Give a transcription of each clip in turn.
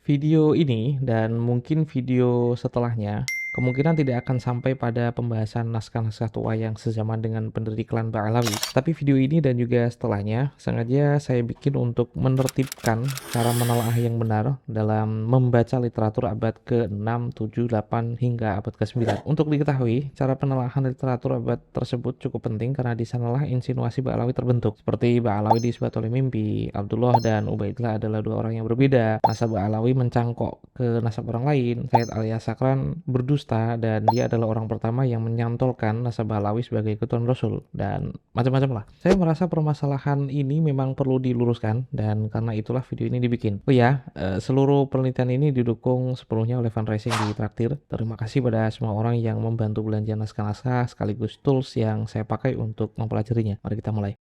Video ini dan mungkin video setelahnya kemungkinan tidak akan sampai pada pembahasan naskah-naskah tua yang sezaman dengan pendiri klan Ba'alawi. Tapi video ini dan juga setelahnya sengaja saya bikin untuk menertibkan cara menelaah yang benar dalam membaca literatur abad ke-6, 7, 8 hingga abad ke-9. Untuk diketahui, cara penelaahan literatur abad tersebut cukup penting karena di sanalah insinuasi Ba'alawi terbentuk. Seperti Ba'alawi disebut oleh mimpi, Abdullah dan Ubaidillah adalah dua orang yang berbeda. Nasab Ba'alawi mencangkok ke nasab orang lain. Said alias Sakran berdusta dan dia adalah orang pertama yang menyantolkan nasab Ba'alawi sebagai keturunan Rasul dan macam-macam lah. Saya merasa permasalahan ini memang perlu diluruskan dan karena itulah video ini dibikin. Oh ya, seluruh penelitian ini didukung sepenuhnya oleh fundraising di Traktir. Terima kasih pada semua orang yang membantu belanja naskah-naskah sekaligus tools yang saya pakai untuk mempelajarinya. Mari kita mulai.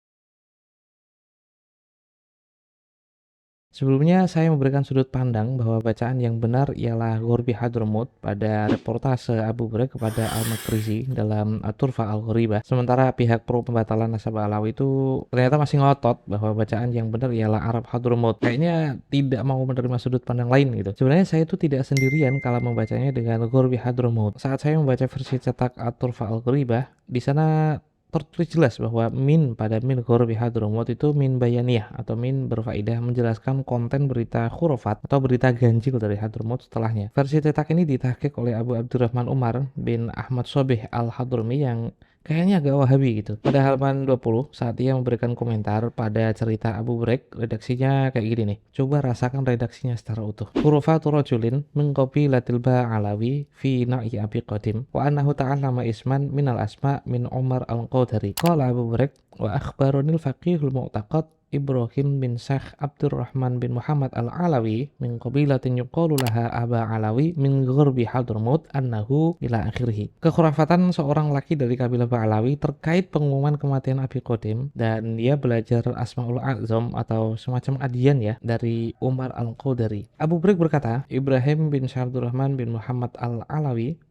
Sebelumnya, saya memberikan sudut pandang bahwa bacaan yang benar ialah Ghorbi Hadramut pada reportase Abu Ghraib kepada Al-Makrizi dalam At-Turfa Al-Ghoribah. Sementara pihak pro pembatalan nasab Alawi itu ternyata masih ngotot bahwa bacaan yang benar ialah Arab Hadramut. Kayaknya tidak mau menerima sudut pandang lain gitu. Sebenarnya saya itu tidak sendirian kalau membacanya dengan Ghorbi Hadramut. Saat saya membaca versi cetak At-Turfa Al-Ghoribah, di sana tertulis jelas bahwa min pada min Ghorbi Hadramut itu min bayaniyah atau min berfaedah menjelaskan konten berita khurafat atau berita ganjil dari Hadramut setelahnya. Versi cetak ini ditahqiq oleh Abu Abdurrahman Umar bin Ahmad Sobeh Al-Hadrami yang kayaknya agak wahabi gitu. Pada halaman 20, saat ia memberikan komentar pada cerita Abu Burek, redaksinya kayak gini nih. Coba rasakan redaksinya secara utuh. Hurufatu rajulin min qabilatil Ba'alawi fi na'i Abi Qadim wa annahu ta'allama isman minal asma min Umar al-Qadari. Qala Abu Burek wa akhbaronil faqihul mu'taqad Ibrahim bin Syekh Abdurrahman bin Muhammad Al-Alawi min qabilatin yuqalu laha Aba Alawi min Ghurbi Hadramut annahu ila akhirih. Kekhurafatan seorang laki dari kabilah Ba'alawi terkait pengumuman kematian Abi Qadim dan dia belajar Asmaul A'zam atau semacam adian ya dari Umar Al-Qadari. Abu Brik berkata, Ibrahim bin Syekh Abdurrahman bin Muhammad Al-Alawi,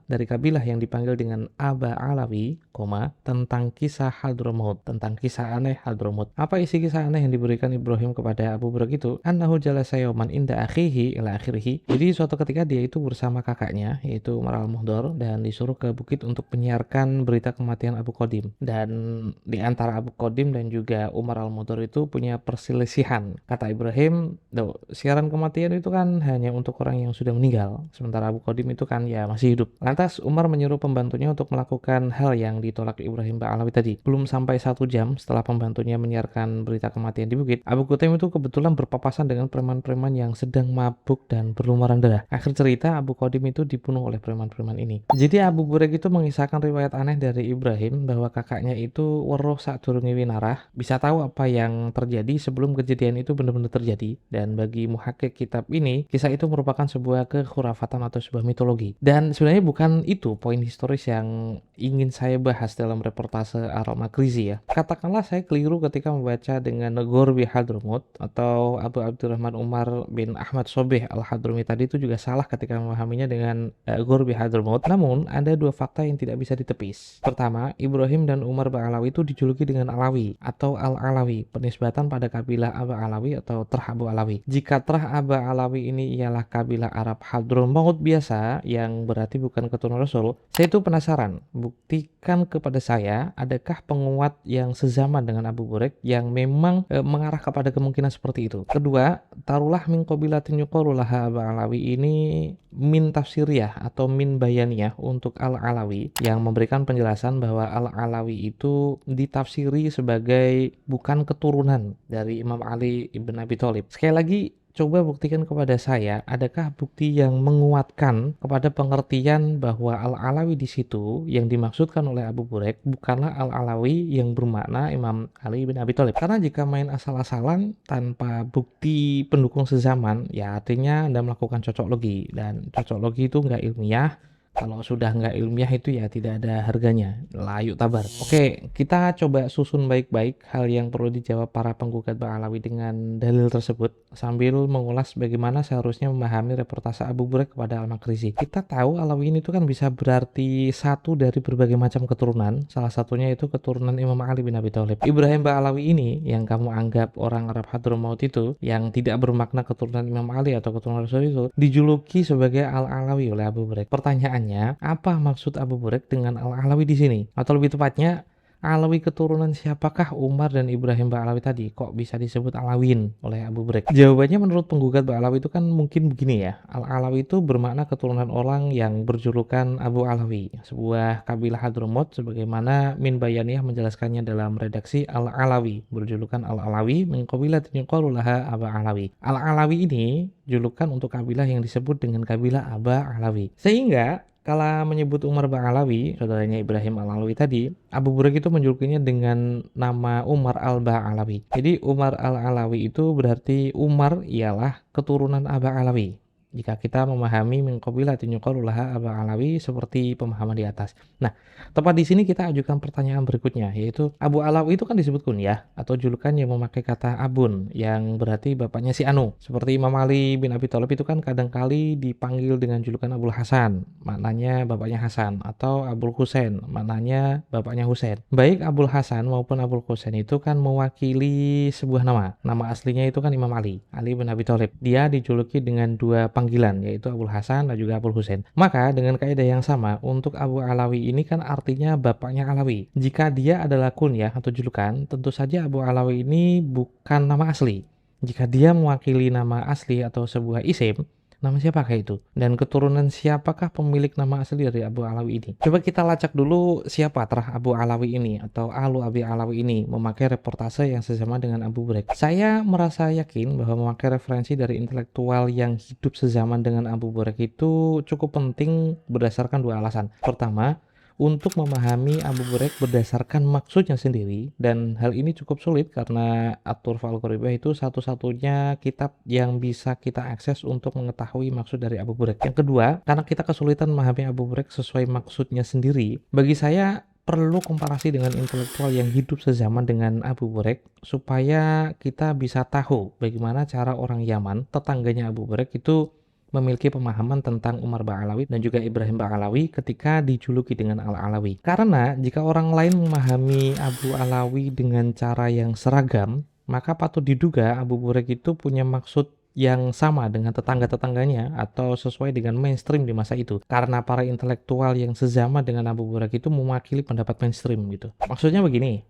dari kabilah yang dipanggil dengan Aba Alawi, tentang kisah Hadramut, tentang kisah aneh Hadramut. Apa isi kisah aneh yang diberikan Ibrahim kepada Abu Bakar itu? Annahu jalasa yawman inda akhihi ila akhirih. Jadi suatu ketika dia itu bersama kakaknya yaitu Umar al-Muhdar dan disuruh ke bukit untuk menyiarkan berita kematian Abu Qadim. Dan di antara Abu Qadim dan juga Umar al-Muhdar itu punya perselisihan. Kata Ibrahim, siaran kematian itu kan hanya untuk orang yang sudah meninggal, sementara Abu Qadim itu kan ya masih hidup. Lantas Umar menyuruh pembantunya untuk melakukan hal yang ditolak Ibrahim Ba'alawi tadi. Belum sampai 1 jam setelah pembantunya menyiarkan berita kematian di bukit, Abu Qadim itu kebetulan berpapasan dengan preman-preman yang sedang mabuk dan berlumuran darah. Akhir cerita, Abu Qadim itu dibunuh oleh preman-preman ini. Jadi Abu Burek itu mengisahkan riwayat aneh dari Ibrahim bahwa kakaknya itu weruh sadurunge winarah, bisa tahu apa yang terjadi sebelum kejadian itu benar-benar terjadi. Dan bagi muhakkik kitab ini, kisah itu merupakan sebuah kekhurafatan atau sebuah mitologi. Dan sebenarnya bukan itu poin historis yang ingin saya bahas dalam reportase Al-Makrizi ya. Katakanlah saya keliru ketika membaca dengan Ghorbi Hadramut atau Abu Abdurrahman Umar bin Ahmad Sobeh Al-Hadrami tadi itu juga salah ketika memahaminya dengan Ghorbi Hadramut. Namun, ada dua fakta yang tidak bisa ditepis. Pertama, Ibrahim dan Umar Ba'alawi itu dijuluki dengan Alawi atau Al-Alawi, penisbatan pada kabilah Aba Alawi atau Trah Abu Alawi. Jika Trah Aba Alawi ini ialah kabilah Arab Hadramut biasa yang berarti bukan keturunan Rasul, saya itu penasaran. Buktikan kepada saya, adakah penguat yang sezaman dengan Abu Burek yang memang mengarah kepada kemungkinan seperti itu. Kedua, taruhlah min qabilatin yuqalu laha Aba Alawi ini min tafsiriyah atau min bayaniyah untuk Al-Alawi yang memberikan penjelasan bahwa Al-Alawi itu ditafsiri sebagai bukan keturunan dari Imam Ali ibn Abi Thalib. Sekali lagi, coba buktikan kepada saya, adakah bukti yang menguatkan kepada pengertian bahwa Al-Alawi di situ yang dimaksudkan oleh Abu Burek bukanlah Al-Alawi yang bermakna Imam Ali bin Abi Thalib. Karena jika main asal-asalan tanpa bukti pendukung sezaman, ya artinya Anda melakukan cocok logi, dan cocok logi itu nggak ilmiah, Kalau sudah nggak ilmiah itu ya tidak ada harganya, layu tabar. Oke, kita coba susun baik-baik hal yang perlu dijawab para penggugat Ba'alawi dengan dalil tersebut, sambil mengulas bagaimana seharusnya memahami reportase Abu Buraiq kepada Al-Makrizi. Kita tahu Alawiyin itu kan bisa berarti satu dari berbagai macam keturunan, salah satunya itu keturunan Imam Ali bin Abi Thalib. Ibrahim Ba'alawi ini yang kamu anggap orang Arab Hadramaut itu, yang tidak bermakna keturunan Imam Ali atau keturunan Rasul itu, dijuluki sebagai Al-Alawi oleh Abu Buraiq. Pertanyaannya, apa maksud Abu Buraiq dengan Al-Alawi di sini? Atau lebih tepatnya, Alawi keturunan siapakah Umar dan Ibrahim Ba'alawi tadi? Kok bisa disebut Alawiyin oleh Abu Buraiq? Jawabannya menurut penggugat Ba'alawi itu kan mungkin begini ya. Al-Alawi itu bermakna keturunan orang yang berjulukan Abu Alawi, sebuah kabilah Hadramaut sebagaimana Min Bayaniyah menjelaskannya dalam redaksi Al-Alawi, berjulukan Al-Alawi min qabilatin yuqalu laha Aba Alawi. Al-Alawi ini julukan untuk kabilah yang disebut dengan kabilah Aba Alawi. Sehingga kala menyebut Umar Ba'alawi, saudaranya Ibrahim Al-Alawi tadi, Abu Buraiq itu menjulukinya dengan nama Umar Al-Ba'alawi. Jadi Umar Al-Alawi itu berarti Umar ialah keturunan Aba Alawi. Jika kita memahami min qabilatin yuqalu laha Aba Alawi seperti pemahaman di atas. Nah, tepat di sini kita ajukan pertanyaan berikutnya, yaitu Abu Alawi itu kan disebut kunyah atau julukan yang memakai kata Abun, yang berarti bapaknya si Anu. Seperti Imam Ali bin Abi Thalib itu kan kadangkali dipanggil dengan julukan Abul Hasan, maknanya bapaknya Hasan, atau Abul Husain, maknanya bapaknya Husain. Baik Abul Hasan maupun Abul Husain itu kan mewakili sebuah nama. Nama aslinya itu kan Imam Ali, Ali bin Abi Thalib. Dia dijuluki dengan dua panggilan, yaitu Abul Hasan dan juga Abul Husain. Maka dengan kaidah yang sama, untuk Abu Alawi ini kan artinya bapaknya Alawi. Jika dia adalah kunyah atau julukan, tentu saja Abu Alawi ini bukan nama asli. Jika dia mewakili nama asli atau sebuah isim, nama siapakah itu? Dan keturunan siapakah pemilik nama asli dari Abu Alawi ini? Coba kita lacak dulu siapa terah Abu Alawi ini atau Alu Abi Alawi ini memakai reportase yang sesama dengan Abu Buraiq. Saya merasa yakin bahwa memakai referensi dari intelektual yang hidup sezaman dengan Abu Buraiq itu cukup penting berdasarkan dua alasan. Pertama, untuk memahami Abu Buraiq berdasarkan maksudnya sendiri, dan hal ini cukup sulit karena At-Turfa Al-Ghoribah itu satu-satunya kitab yang bisa kita akses untuk mengetahui maksud dari Abu Buraiq. Yang kedua, karena kita kesulitan memahami Abu Buraiq sesuai maksudnya sendiri, bagi saya perlu komparasi dengan intelektual yang hidup sezaman dengan Abu Buraiq supaya kita bisa tahu bagaimana cara orang Yaman, tetangganya Abu Buraiq itu memiliki pemahaman tentang Umar Ba'alawi dan juga Ibrahim Ba'alawi ketika dijuluki dengan Al-Alawi. Karena jika orang lain memahami Abu Alawi dengan cara yang seragam, maka patut diduga Abu Buraiq itu punya maksud yang sama dengan tetangga-tetangganya atau sesuai dengan mainstream di masa itu. Karena para intelektual yang sezama dengan Abu Buraiq itu mewakili pendapat mainstream gitu. Maksudnya begini,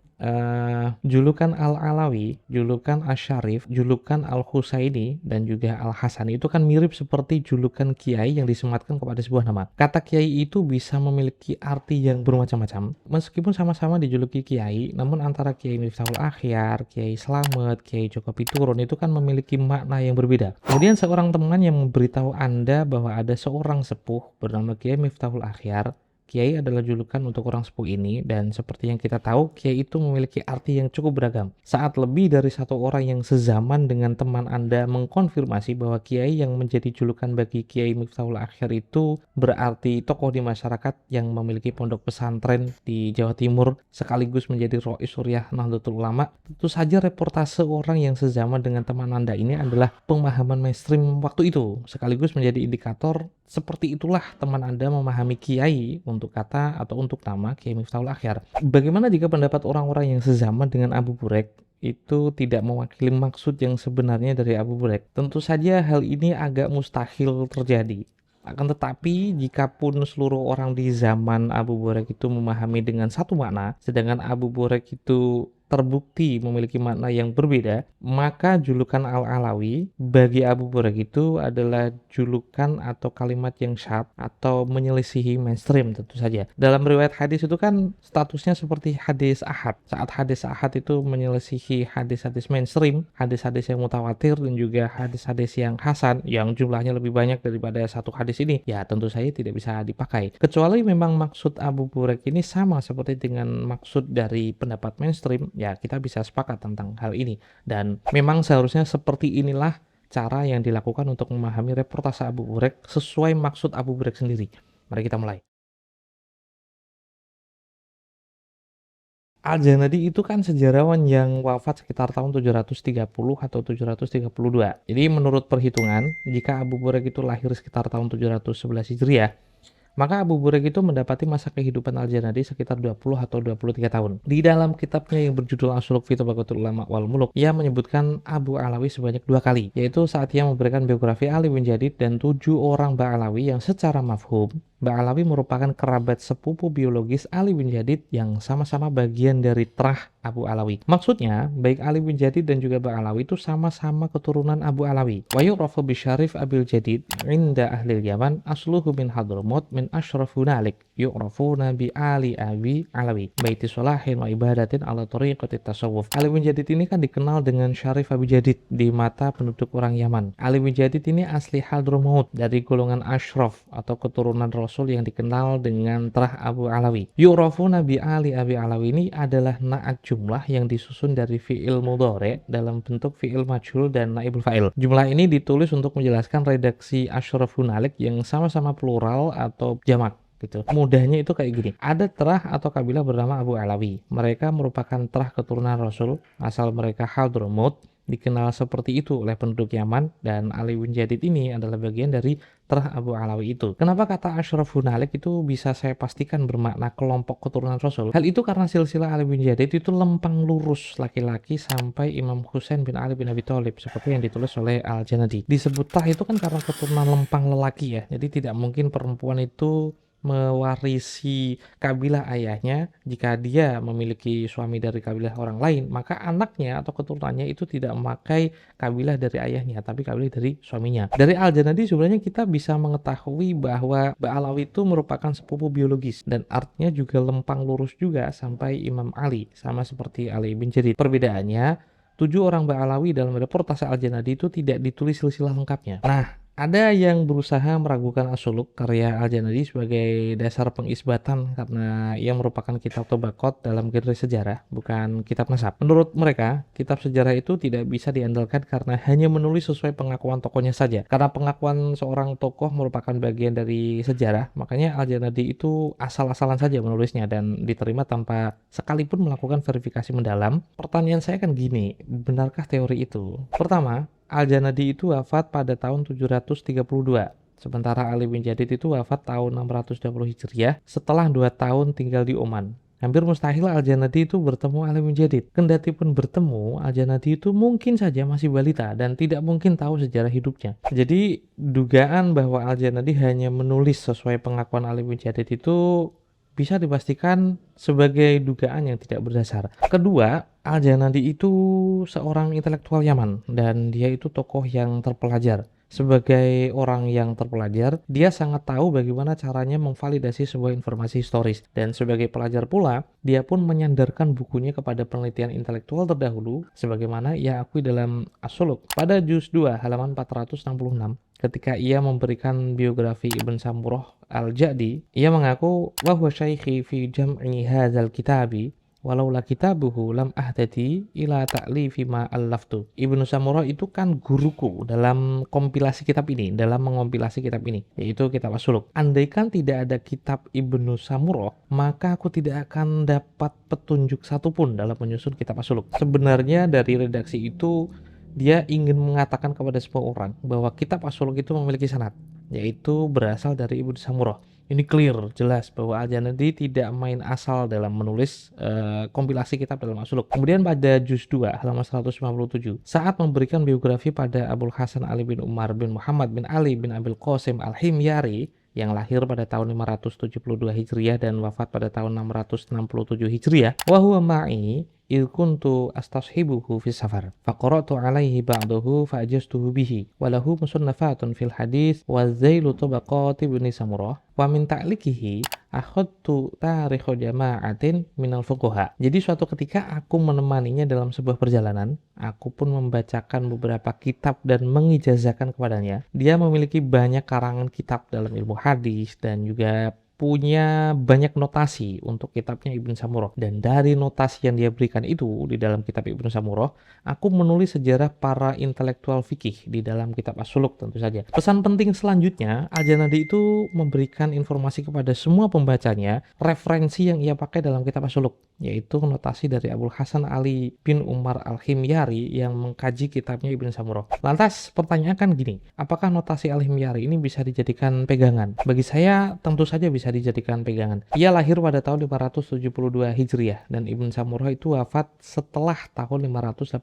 julukan Al-Alawi, julukan Asy-Syarif, julukan Al-Husaini, dan juga Al-Hasani itu kan mirip seperti julukan kiai yang disematkan kepada sebuah nama. Kata kiai itu bisa memiliki arti yang bermacam-macam. Meskipun sama-sama dijuluki kiai, namun antara Kiai Miftahul Akhyar, Kiai Slamet, Kiai Joko Piturun itu kan memiliki makna yang berbeda. Kemudian seorang teman yang memberitahu Anda bahwa ada seorang sepuh bernama Kiai Miftahul Akhyar. Kiai adalah julukan untuk orang sepuh ini, dan seperti yang kita tahu, kiai itu memiliki arti yang cukup beragam. Saat lebih dari satu orang yang sezaman dengan teman Anda mengkonfirmasi bahwa kiai yang menjadi julukan bagi Kiai Miftahul Akhyar itu berarti tokoh di masyarakat yang memiliki pondok pesantren di Jawa Timur sekaligus menjadi Rois Suriah Nahdlatul Ulama, tentu saja reportase orang yang sezaman dengan teman Anda ini adalah pemahaman mainstream waktu itu, sekaligus menjadi indikator seperti itulah teman Anda memahami kiai untuk kata atau untuk nama Kiai Miftahul Akhyar. Bagaimana jika pendapat orang-orang yang sezaman dengan Abu Buraiq itu tidak mewakili maksud yang sebenarnya dari Abu Buraiq? Tentu saja hal ini agak mustahil terjadi. Akan tetapi, jikapun seluruh orang di zaman Abu Buraiq itu memahami dengan satu makna, sedangkan Abu Buraiq itu terbukti memiliki makna yang berbeda, maka julukan Al-Alawi bagi Abu Buraiq itu adalah julukan atau kalimat yang syadz atau menyelisihi mainstream tentu saja. Dalam riwayat hadis itu kan statusnya seperti hadis ahad. Saat hadis ahad itu menyelisihi hadis-hadis mainstream, hadis-hadis yang mutawatir dan juga hadis-hadis yang hasan yang jumlahnya lebih banyak daripada satu hadis ini, ya tentu saja tidak bisa dipakai. Kecuali memang maksud Abu Buraiq ini sama seperti dengan maksud dari pendapat mainstream, ya kita bisa sepakat tentang hal ini. Dan memang seharusnya seperti inilah cara yang dilakukan untuk memahami reportase Abu Buraiq sesuai maksud Abu Buraiq sendiri. Mari kita mulai. Al-Janadi itu kan sejarawan yang wafat sekitar tahun 730 atau 732. Jadi menurut perhitungan, jika Abu Buraiq itu lahir sekitar tahun 711 Hijriah, maka Abu Buraiq itu mendapati masa kehidupan Al-Janadi sekitar 20 atau 23 tahun. Di dalam kitabnya yang berjudul As-Suluk fi Tabaqatul Ulama wal Muluk, ia menyebutkan Abu Alawi sebanyak 2 kali, yaitu saat ia memberikan biografi Ali bin Jadid dan 7 orang Ba'alawi yang secara mafhum, Ba'alawi merupakan kerabat sepupu biologis Ali bin Jadid yang sama-sama bagian dari terah Abu Alawi. Maksudnya, baik Ali bin Jadid dan juga Ba'alawi itu sama-sama keturunan Abu Alawi. Wa yu'rafu bisyarif Abil Jadid inda ahli Yaman asluhu min Hadramut min asyrafu nalik yu'rafuna bi Ali Abi Alawi baiti solahin wa ibadatin ala tariqati tasawuf. Ali bin Jadid ini kan dikenal dengan Syarif Abi Jadid di mata penduduk orang Yaman. Ali bin Jadid ini asli Hadramut dari golongan asyraf atau keturunan Rasul yang dikenal dengan terah Abu Alawi. Yu'rafuna bi Ali Abi Alawi ini adalah na'at jumlah yang disusun dari fi'il mudhari dalam bentuk fi'il majhul dan naibul fa'il. Jumlah ini ditulis untuk menjelaskan redaksi asyrafun nalik yang sama-sama plural atau jamak gitu. Mudahnya itu kayak gini. Ada terah atau kabilah bernama Abu Alawi. Mereka merupakan terah keturunan Rasul, asal mereka Hadramut, dikenal seperti itu oleh penduduk Yaman, dan Ali bin Jadid ini adalah bagian dari terah Abu Alawi itu. Kenapa kata Asyrafun Nalik itu bisa saya pastikan bermakna kelompok keturunan Rasul? Hal itu karena silsilah Ali bin Jadid itu lempang lurus laki-laki sampai Imam Husain bin Ali bin Abi Thalib seperti yang ditulis oleh Al-Janadi. Disebut terah itu kan karena keturunan lempang lelaki ya. Jadi tidak mungkin perempuan itu mewarisi kabilah ayahnya. Jika dia memiliki suami dari kabilah orang lain, maka anaknya atau keturunannya itu tidak memakai kabilah dari ayahnya, tapi kabilah dari suaminya. Dari Al-Janadi sebenarnya kita bisa mengetahui bahwa Ba'alawi itu merupakan sepupu biologis dan artinya juga lempang lurus juga sampai Imam Ali, sama seperti Ali bin Jadid. Perbedaannya, 7 orang Ba'alawi dalam reportase Al-Janadi itu tidak ditulis silsilah lengkapnya. Nah, ada yang berusaha meragukan As-Suluk karya Al-Janadi sebagai dasar pengisbatan karena ia merupakan kitab Tobaqot dalam genre sejarah, bukan kitab nasab. Menurut mereka, kitab sejarah itu tidak bisa diandalkan karena hanya menulis sesuai pengakuan tokohnya saja. Karena pengakuan seorang tokoh merupakan bagian dari sejarah, makanya Al-Janadi itu asal-asalan saja menulisnya dan diterima tanpa sekalipun melakukan verifikasi mendalam. Pertanyaan saya kan gini, benarkah teori itu? Pertama, Al-Janadi itu wafat pada tahun 732. Sementara Ali bin Jadid itu wafat tahun 620 Hijriah setelah 2 tahun tinggal di Oman. Hampir mustahil Al-Janadi itu bertemu Ali bin Jadid. Kendati pun bertemu, Al-Janadi itu mungkin saja masih balita dan tidak mungkin tahu sejarah hidupnya. Jadi dugaan bahwa Al-Janadi hanya menulis sesuai pengakuan Ali bin Jadid itu bisa dipastikan sebagai dugaan yang tidak berdasar. Kedua, Al-Janadi itu seorang intelektual Yaman dan dia itu tokoh yang terpelajar. Sebagai orang yang terpelajar, dia sangat tahu bagaimana caranya memvalidasi sebuah informasi historis. Dan sebagai pelajar pula, dia pun menyandarkan bukunya kepada penelitian intelektual terdahulu, sebagaimana ia akui dalam As-Suluk. Pada juz 2 halaman 466, ketika ia memberikan biografi Ibn Samurah Al-Ja'di, ia mengaku bahwa syaikhi fi jam'i hadzal kitabi walaula kitabuhu lam ahtadi ila ta'lifi ma allaftu. Ibnu Samurah itu kan guruku dalam kompilasi kitab ini, dalam mengompilasi kitab ini, yaitu kitab As-Suluk. Andaikan tidak ada kitab Ibnu Samurah, maka aku tidak akan dapat petunjuk satupun dalam menyusun kitab As-Suluk. Sebenarnya dari redaksi itu dia ingin mengatakan kepada semua orang bahwa kitab As-Suluk itu memiliki sanad, yaitu berasal dari Ibnu Samurah. Ini clear, jelas bahwa Al-Janadi tidak main asal dalam menulis kompilasi kitab dalam As-Suluk. Kemudian pada juz 2 halaman 157, saat memberikan biografi pada Abul Hasan Ali bin Umar bin Muhammad bin Ali bin Abil Qasim Al-Himyari yang lahir pada tahun 572 Hijriah dan wafat pada tahun 667 Hijriah, wa huwa ma'i idh kuntu astashibuhu fi safar faqara'tu alaihi ba'dahu fa'ajaztuhu bihi wa lahu musannafatun fil hadis wa zailu tabaqat ibni Samurah wa min ta'liqihi akhadtu tarikh jama'atin minal fuqaha. Jadi suatu ketika aku menemaninya dalam sebuah perjalanan, aku pun membacakan beberapa kitab dan mengijazahkan kepadanya. Dia memiliki banyak karangan kitab dalam ilmu hadis dan juga punya banyak notasi untuk kitabnya Ibnu Samurah. Dan dari notasi yang dia berikan itu di dalam kitab Ibnu Samurah, aku menulis sejarah para intelektual fikih di dalam kitab As-Suluk tentu saja. Pesan penting selanjutnya, Al-Janadi itu memberikan informasi kepada semua pembacanya referensi yang ia pakai dalam kitab As-Suluk, yaitu notasi dari Abul Hasan Ali bin Umar Al-Himyari yang mengkaji kitabnya Ibnu Samurah. Lantas pertanyaan kan gini, apakah notasi Al-Himyari ini bisa dijadikan pegangan? Bagi saya tentu saja bisa dijadikan pegangan. Ia lahir pada tahun 572 Hijriah dan Ibnu Samurah itu wafat setelah tahun 580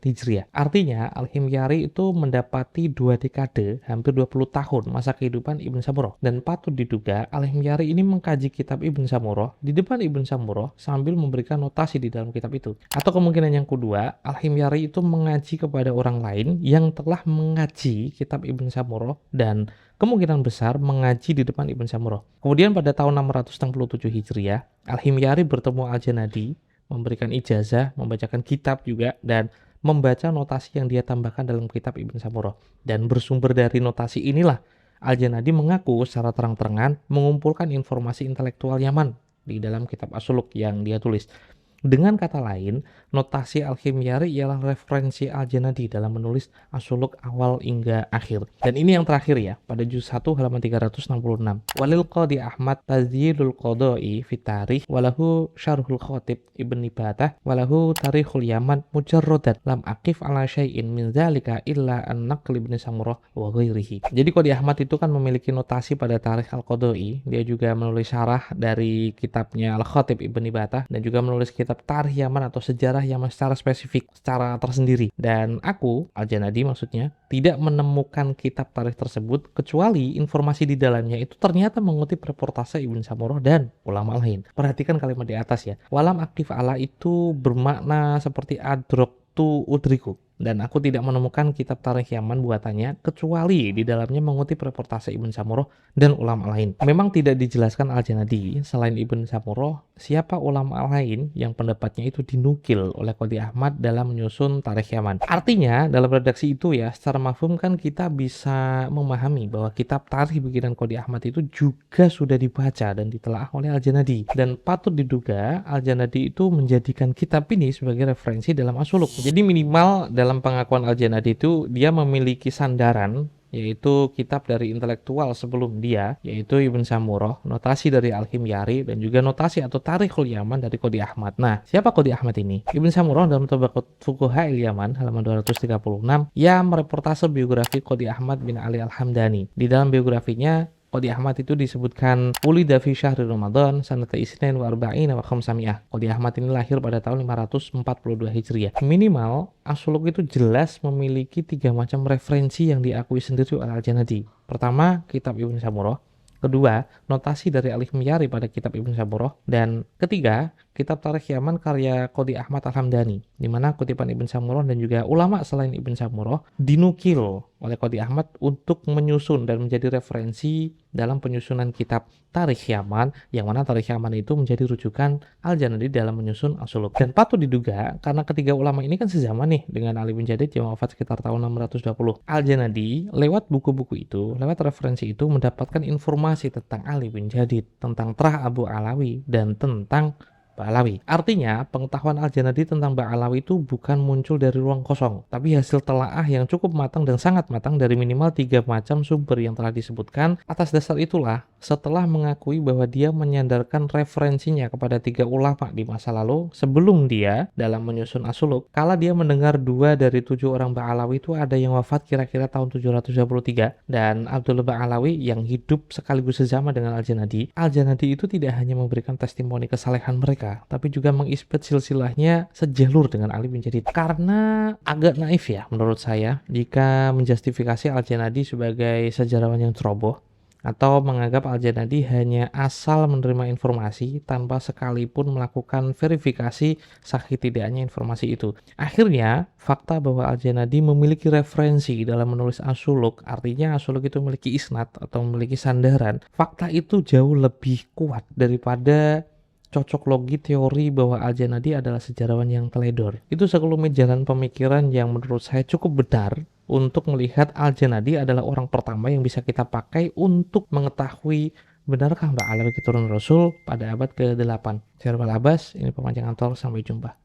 Hijriah. Artinya Al-Himyari itu mendapati 2 dekade, hampir 20 tahun masa kehidupan Ibnu Samurah. Dan patut diduga Al-Himyari ini mengkaji kitab Ibnu Samurah di depan Ibnu Samurah sambil memberikan notasi di dalam kitab itu. Atau kemungkinan yang kedua, Al-Himyari itu mengaji kepada orang lain yang telah mengaji kitab Ibnu Samurah dan kemungkinan besar mengaji di depan Ibnu Samurah. Kemudian pada tahun 667 Hijriah, Al-Himyari bertemu Al-Janadi, memberikan ijazah, membacakan kitab juga, dan membaca notasi yang dia tambahkan dalam kitab Ibnu Samurah. Dan bersumber dari notasi inilah, Al-Janadi mengaku secara terang-terangan mengumpulkan informasi intelektual Yaman di dalam kitab As-Suluk yang dia tulis. Dengan kata lain, notasi Al-Himyari ialah referensi Al-Janadi dalam menulis As-Suluk awal hingga akhir. Dan ini yang terakhir ya, pada juz 1 halaman 366. Walil Qadi Ahmad Tazyilul Qadai fi Tarikh walahu Syarhul Khatib Ibn Batah walahu Tarikhul Yaman mujarradan lam aqif ala syai'in min dzalika illa an-naql Ibnu Samurah wa ghairihi. Jadi Qadi Ahmad itu kan memiliki notasi pada Tarikh Al-Qadai. Dia juga menulis syarah dari kitabnya Al-Khatib Ibn Batah dan juga menulis kitab Tarikh Yaman atau sejarah Yaman secara spesifik, secara tersendiri. Dan aku, Al-Janadi maksudnya, tidak menemukan kitab tarikh tersebut kecuali informasi di dalamnya itu ternyata mengutip reportase Ibnu Samurah dan ulama lain. Perhatikan kalimat di atas ya. Walam aktif ala itu bermakna seperti adroktu udriku. Dan aku tidak menemukan kitab tarikh Yaman buatannya kecuali di dalamnya mengutip reportase Ibnu Samurah dan ulama lain. Memang tidak dijelaskan Al-Janadi selain Ibnu Samurah siapa ulama lain yang pendapatnya itu dinukil oleh Qadi Ahmad dalam menyusun tarikh Yaman. Artinya dalam redaksi itu ya secara mafhum kan kita bisa memahami bahwa kitab tarikh bikinan Qadi Ahmad itu juga sudah dibaca dan ditelaah oleh Al-Janadi. Dan patut diduga Al-Janadi itu menjadikan kitab ini sebagai referensi dalam As-Suluk. Jadi minimal dalam pengakuan Al-Janadi itu dia memiliki sandaran yaitu kitab dari intelektual sebelum dia yaitu Ibnu Samurah, notasi dari Al-Himyari dan juga notasi atau Tarikhul Yaman dari Qadi Ahmad. Nah, siapa Qadi Ahmad ini? Ibnu Samurah dalam Tabaqat Fuqaha'il Yaman halaman 236 ia mereportase biografi Qadi Ahmad bin Ali Al-Hamdani. Di dalam biografinya Qadi Ahmad itu disebutkan Ulida fi syahri Ramadan sanata isnain wa arba'ina wa khamsami'ah. Qadi Ahmad ini lahir pada tahun 542 Hijriah. Minimal As-Suluk itu jelas memiliki 3 macam referensi yang diakui sendiri oleh Al-Janadi. Pertama, kitab Ibnu Samurah. Kedua, notasi dari Al-Himyari pada kitab Ibnu Samurah. Dan ketiga, kitab Tarikh Yaman karya Qadi Ahmad Al-Hamdani, di mana kutipan Ibnu Samurah dan juga ulama selain Ibnu Samurah dinukil oleh Qadi Ahmad untuk menyusun dan menjadi referensi dalam penyusunan kitab Tarikh Yaman, yang mana Tarikh Yaman itu menjadi rujukan Al-Janadi dalam menyusun As-Suluk. Dan patut diduga karena ketiga ulama ini kan sezaman nih dengan Ali bin Jadid yang wafat sekitar tahun 620. Al-Janadi lewat buku-buku itu, lewat referensi itu mendapatkan informasi tentang Ali bin Jadid, tentang Trah Abu Alawi dan tentang Ba'alawi. Artinya, pengetahuan Al-Janadi tentang Ba'alawi itu bukan muncul dari ruang kosong, tapi hasil telaah yang cukup matang dan sangat matang dari minimal 3 macam sumber yang telah disebutkan. Atas dasar itulah, setelah mengakui bahwa dia menyandarkan referensinya kepada 3 ulama di masa lalu sebelum dia dalam menyusun As-Suluk, kala dia mendengar 2 dari 7 orang Ba'alawi itu ada yang wafat kira-kira tahun 723 dan Abdullah Ba'alawi yang hidup sekaligus sezama dengan Al-Janadi. Al-Janadi itu tidak hanya memberikan testimoni kesalehan mereka, tapi juga mengisbat silsilahnya sejalur dengan Ali bin Jadid. Karena agak naif ya menurut saya jika menjustifikasi Al-Janadi sebagai sejarawan yang ceroboh atau menganggap Al-Janadi hanya asal menerima informasi tanpa sekalipun melakukan verifikasi sahih tidaknya informasi itu. Akhirnya, fakta bahwa Al-Janadi memiliki referensi dalam menulis As-Suluk, artinya As-Suluk itu memiliki isnad atau memiliki sandaran, fakta itu jauh lebih kuat daripada cocok logi teori bahwa Al-Janadi adalah sejarawan yang teledor. Itu sekelumit jalan pemikiran yang menurut saya cukup benar untuk melihat Al-Janadi adalah orang pertama yang bisa kita pakai untuk mengetahui Benarkah Mbak Alawi keturunan Rasul pada abad ke-8? Saya Abbas, ini Pemanjangan Tol, sampai jumpa.